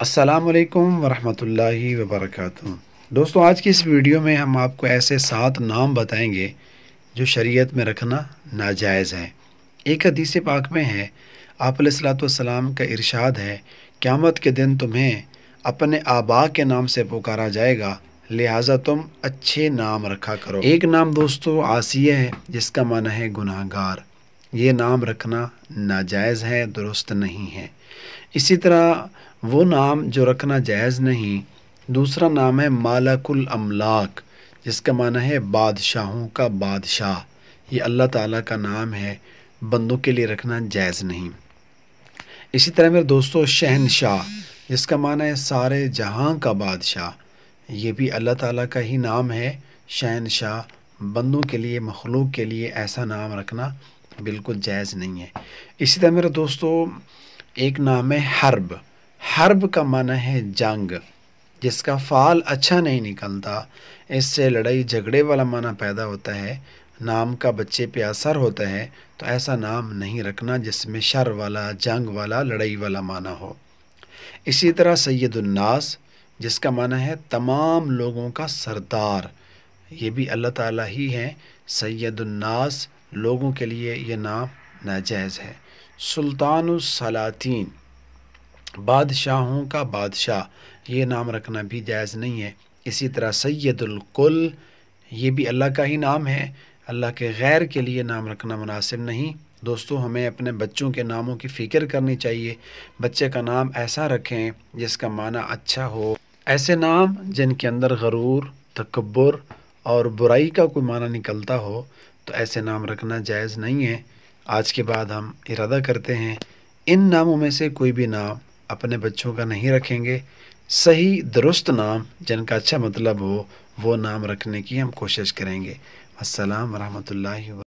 السلام علیکم ورحمۃ اللہ وبرکاتہ۔ دوستوں، آج کی اس ویڈیو میں ہم آپ کو ایسے 7 نام بتائیں گے جو شریعت میں رکھنا ناجائز ہے۔ ایک حدیث پاک میں ہے، آپ علیہ الصلوۃ والسلام کا ارشاد ہے، قیامت کے دن تمہیں اپنے آبا کے نام سے پکارا جائے گا، لہٰذا تم اچھے نام رکھا کرو۔ ایک نام دوستو آسیہ ہے، جس کا معنی ہے گناہ گار۔ یہ نام رکھنا ناجائز ہے، درست نہیں ہے۔ اسی طرح وہ نام جو رکھنا جائز نہیں، دوسرا نام ہے مالک الاملاک، جس کا معنی ہے بادشاہوں کا بادشاہ۔ یہ اللہ تعالیٰ کا نام ہے، بندوں کے لیے رکھنا جائز نہیں۔ اسی طرح میرے دوستو شہنشاہ، جس کا معنی ہے سارے جہاں کا بادشاہ، یہ بھی اللہ تعالیٰ کا ہی نام ہے، شہنشاہ۔ بندوں کے لیے، مخلوق کے لیے ایسا نام رکھنا بالکل جائز نہیں ہے۔ اسی طرح میرے دوستو ایک نام ہے حرب۔ حرب کا معنی ہے جنگ، جس کا فعل اچھا نہیں نکلتا، اس سے لڑائی جھگڑے والا معنی پیدا ہوتا ہے، نام کا بچے پہ اثر ہوتا ہے، تو ایسا نام نہیں رکھنا جس میں شر والا، جنگ والا، لڑائی والا معنی ہو۔ اسی طرح سید الناس، جس کا معنی ہے تمام لوگوں کا سردار، یہ بھی اللہ تعالیٰ ہی ہے، سید الناس، لوگوں کے لیے یہ نام ناجائز ہے۔ سلطان السلاطین، بادشاہوں کا بادشاہ، یہ نام رکھنا بھی جائز نہیں ہے۔ اسی طرح سید الکل، یہ بھی اللہ کا ہی نام ہے، اللہ کے غیر کے لیے نام رکھنا مناسب نہیں۔ دوستو، ہمیں اپنے بچوں کے ناموں کی فکر کرنی چاہیے۔ بچے کا نام ایسا رکھیں جس کا معنی اچھا ہو۔ ایسے نام جن کے اندر غرور، تکبر اور برائی کا کوئی معنی نکلتا ہو، تو ایسے نام رکھنا جائز نہیں ہے۔ آج کے بعد ہم ارادہ کرتے ہیں ان ناموں میں سے کوئی بھی نام اپنے بچوں کا نہیں رکھیں گے۔ صحیح درست نام جن کا اچھا مطلب ہو، وہ نام رکھنے کی ہم کوشش کریں گے۔ السلام ورحمۃ اللہ وبرکاتہ۔